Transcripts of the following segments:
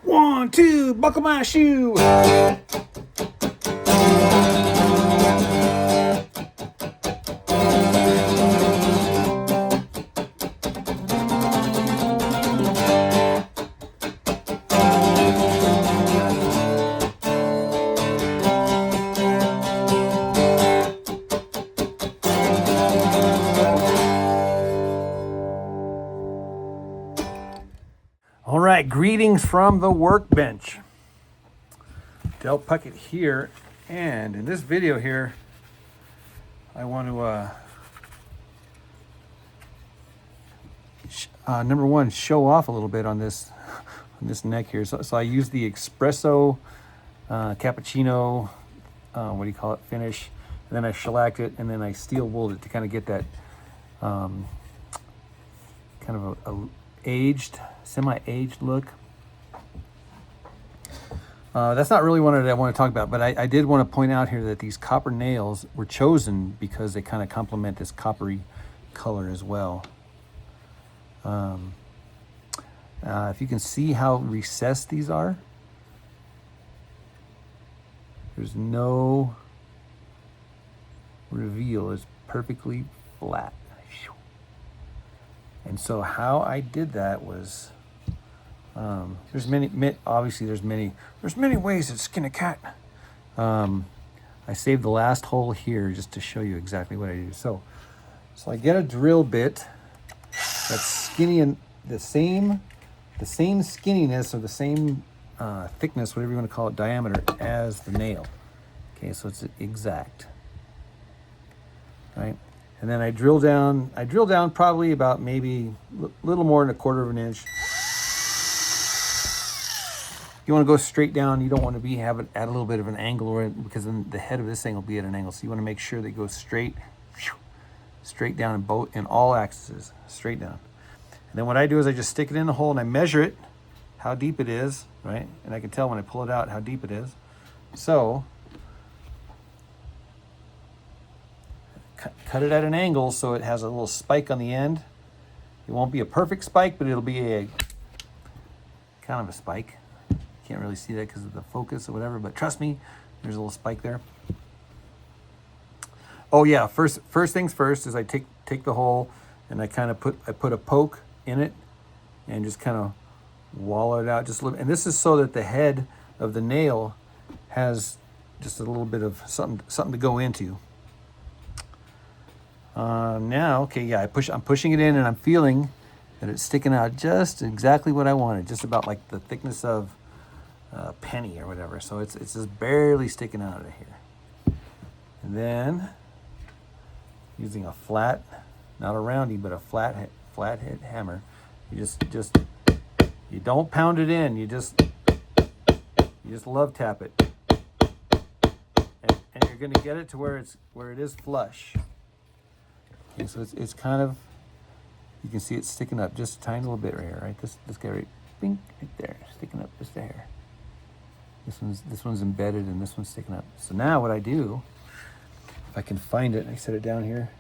1, 2, buckle my shoe. All right, greetings from the workbench. Del Puckett here, and in this video here, I want to number one, show off a little bit on this neck here. So I use the espresso cappuccino, what do you call it, finish, and then I shellacked it, and then I steel wooled it to kind of get that kind of a aged, semi-aged look. That's not really what I want to talk about, but I did want to point out here that these copper nails were chosen because they kind of complement this coppery color as well. If you can see how recessed these are, there's no reveal. It's perfectly flat. And so how I did that was, there's many ways to skin a cat. I saved the last hole here just to show you exactly what I do. So I get a drill bit that's skinny and the same skinniness or the same thickness, whatever you want to call it, diameter as the nail. Okay, so it's exact, right? And then I drill down probably about maybe a little more than 1/4 of an inch. You want to go straight down. You don't want to have it at a little bit of an angle, because then the head of this thing will be at an angle. So you want to make sure that it goes straight down in all axes, straight down. And then what I do is I just stick it in the hole and I measure it, how deep it is, right? And I can tell when I pull it out how deep it is. So cut it at an angle so it has a little spike on the end. It won't be a perfect spike, but it'll be a kind of a spike. Can't really see that because of the focus or whatever, but trust me, there's a little spike there. Oh yeah, first things first is I take the hole and I kind of put a poke in it and just kind of wallow it out just a little. And this is so that the head of the nail has just a little bit of something to go into. Now, okay, yeah, I'm pushing it in and I'm feeling that it's sticking out just exactly what I wanted, just about like the thickness of a penny or whatever. So it's just barely sticking out of here. And then using a flat, not a roundy, but a flat head hammer, you you don't pound it in, you just love tap it, and you're going to get it to where it is flush. Okay, so it's kind of, you can see it sticking up just a tiny little bit right here, right? This guy right there, sticking up just a hair. This one's embedded and this one's sticking up. So now what I do, if I can find it, I set it down here.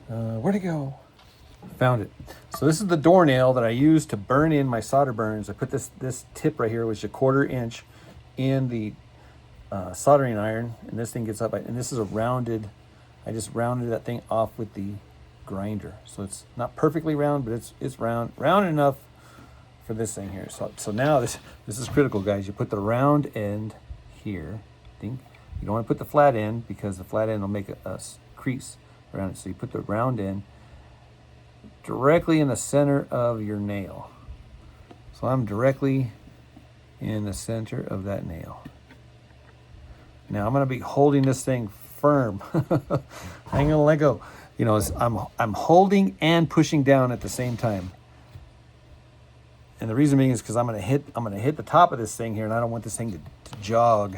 Where'd it go? Found it. So this is the door nail that I use to burn in my solder burns. I put this tip right here, which is 1/4 inch, in the soldering iron, and this thing gets up. And this is I just rounded that thing off with the grinder. So it's not perfectly round, but it's round enough for this thing here. So now this is critical, guys. You put the round end here. You don't want to put the flat end because the flat end will make a crease around it. So you put the round end directly in the center of your nail. So I'm directly in the center of that nail. Now I'm going to be holding this thing firm. I ain't gonna let go. You know, I'm holding and pushing down at the same time. And the reason being is because I'm gonna hit the top of this thing here, and I don't want this thing to jog.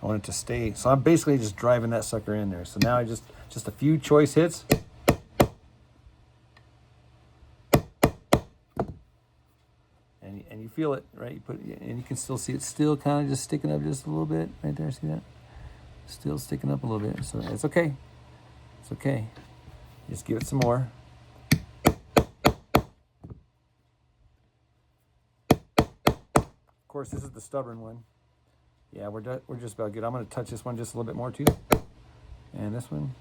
I want it to stay. So I'm basically just driving that sucker in there. So now I just a few choice hits. And you feel it, right? You put it, and you can still see it still kind of just sticking up just a little bit right there. See that? Still sticking up a little bit. So it's okay. It's okay. Just give it some more. course, this is the stubborn one. Yeah, we're just about good. I'm going to touch this one just a little bit more too. And this one.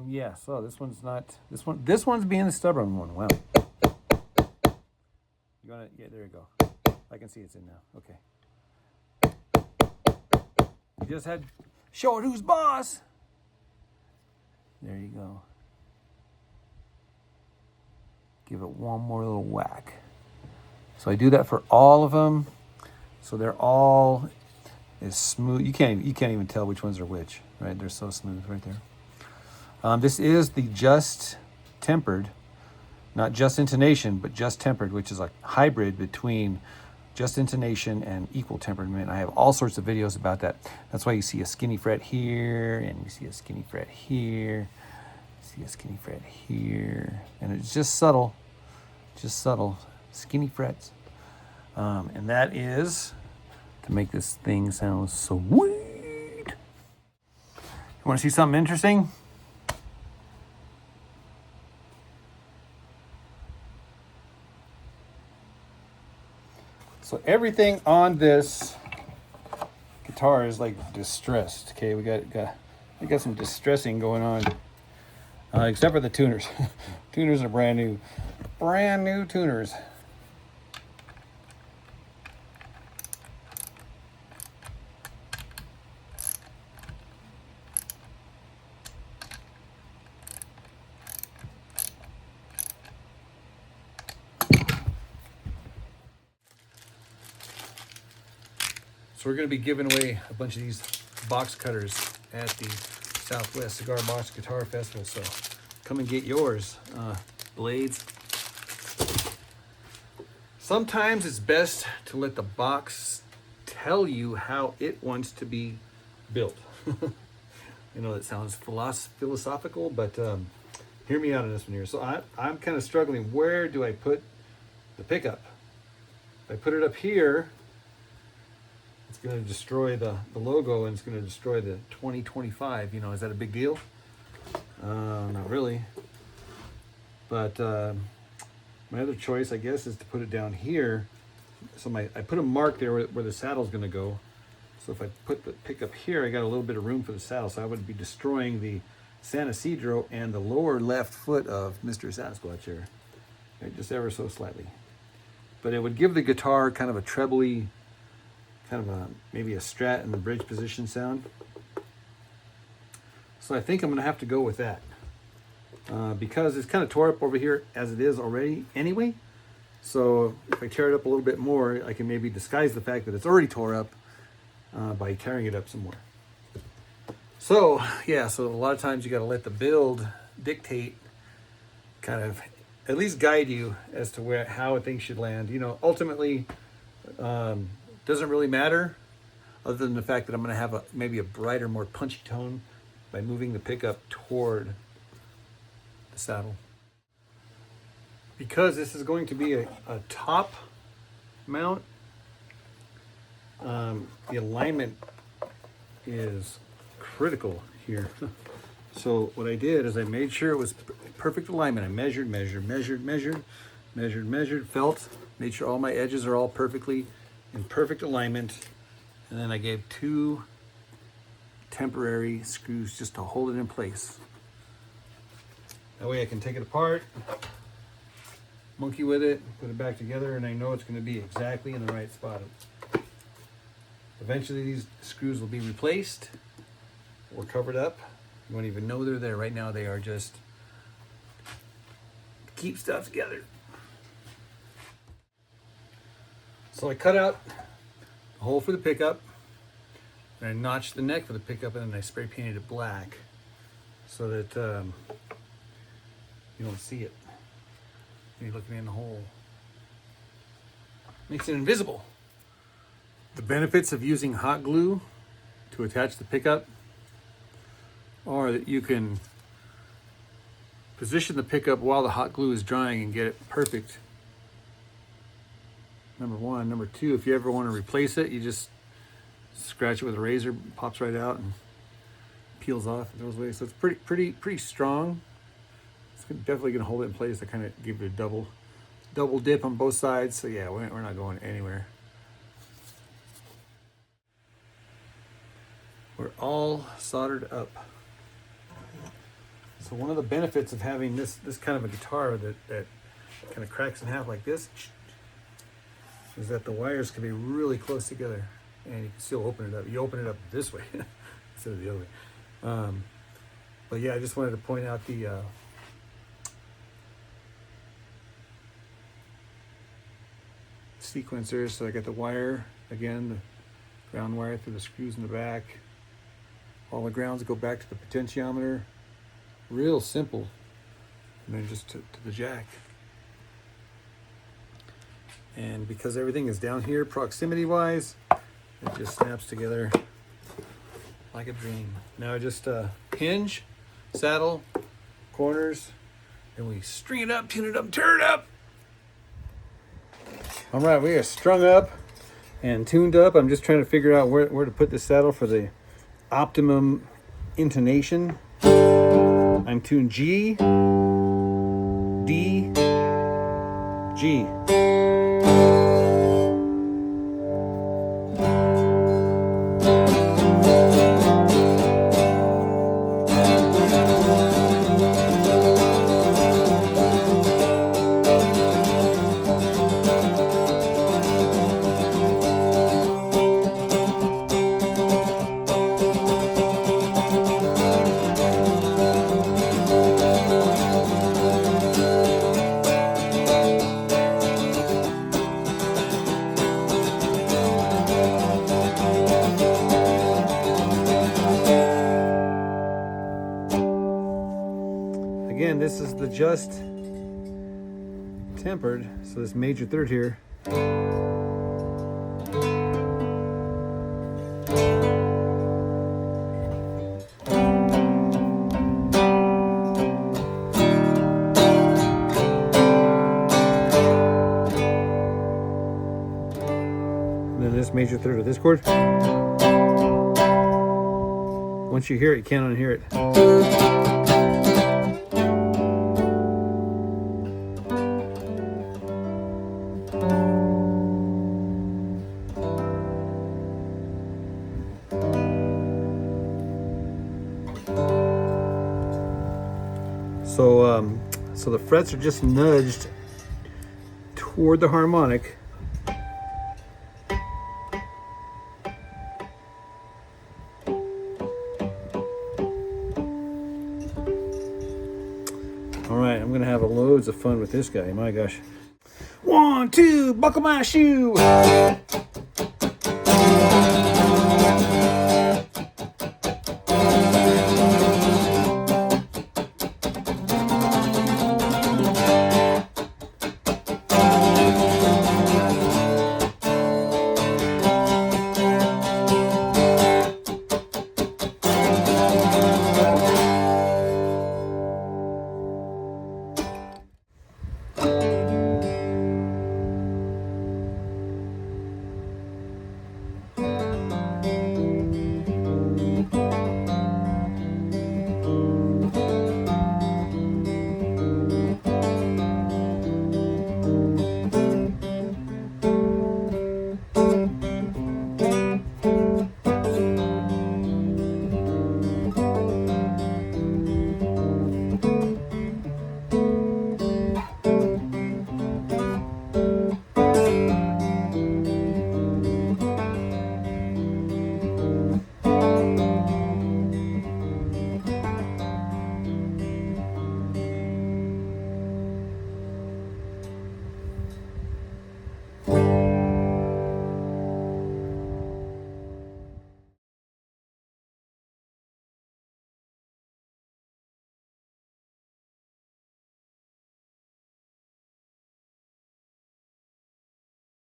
Yeah, so this one's not, this one's being the stubborn one. Wow. You want to, yeah, there you go. I can see it's in now. Okay. You just had, show it who's boss. There you go. Give it one more little whack. So I do that for all of them. So they're all as smooth. You can't even tell which ones are which, right? They're so smooth right there. This is the just tempered, not just intonation, but just tempered, which is a hybrid between just intonation and equal temperament. I have all sorts of videos about that. That's why you see a skinny fret here, and you see a skinny fret here, you see a skinny fret here, and it's just subtle, skinny frets. And that is to make this thing sound sweet. You want to see something interesting? So everything on this guitar is like distressed. Okay, we got some distressing going on, except for the tuners. Tuners are brand new tuners. So we're going to be giving away a bunch of these box cutters at the Southwest Cigar Box Guitar Festival. So come and get yours. Blades. Sometimes it's best to let the box tell you how it wants to be built. You know, that sounds philosophical, but hear me out on this one here. So I'm kind of struggling. Where do I put the pickup? If I put it up here, it's going to destroy the logo, and it's going to destroy the 2025. You know, is that a big deal? Not really. But my other choice, I guess, is to put it down here. So I put a mark there where the saddle's going to go. So if I put the pickup here, I got a little bit of room for the saddle. So I would be destroying the San Isidro and the lower left foot of Mr. Sasquatch here, right, just ever so slightly. But it would give the guitar kind of a trebly, kind of maybe a strat in the bridge position sound. So I think I'm going to have to go with that because it's kind of tore up over here as it is already anyway. So if I tear it up a little bit more, I can maybe disguise the fact that it's already tore up by tearing it up some more. So yeah, so a lot of times you got to let the build dictate, kind of at least guide you as to how things should land. You know, ultimately, doesn't really matter, other than the fact that I'm going to have maybe a brighter, more punchy tone by moving the pickup toward the saddle. Because this is going to be a top mount, the alignment is critical here. So what I did is I made sure it was perfect alignment. I measured, felt, made sure all my edges are all perfectly in perfect alignment, and then I gave 2 temporary screws just to hold it in place. That way I can take it apart, monkey with it, put it back together, and I know it's going to be exactly in the right spot. Eventually these screws will be replaced or covered up. You won't even know they're there. Right now they are just to keep stuff together. So I cut out the hole for the pickup, and I notched the neck for the pickup, and then I spray painted it black so that you don't see it when you're looking in the hole. Makes it invisible. The benefits of using hot glue to attach the pickup are that you can position the pickup while the hot glue is drying and get it perfect. Number one. Number two, if you ever want to replace it, you just scratch it with a razor, pops right out and peels off those ways. So it's pretty strong. It's definitely going to hold it in place. I kind of give it a double double dip on both sides. So yeah, we're not going anywhere. We're all soldered up. So one of the benefits of having this kind of a guitar that kind of cracks in half like this is that the wires can be really close together, and you can still open it up. You open it up this way instead of the other way. But yeah, I just wanted to point out the sequencer. So I got the wire again, the ground wire through the screws in the back. All the grounds go back to the potentiometer. Real simple. And then just to the jack. And because everything is down here proximity wise, it just snaps together like a dream. Now just hinge, saddle, corners, and we string it up, tune it up, turn it up. All right, we are strung up and tuned up. I'm just trying to figure out where to put the saddle for the optimum intonation. I'm tuned G, D, G. Again, this is the just tempered, so this major third here. And then this major third of this chord. Once you hear it, you can't unhear it. So the frets are just nudged toward the harmonic. All right, I'm gonna have loads of fun with this guy. My gosh. 1, 2, buckle my shoe.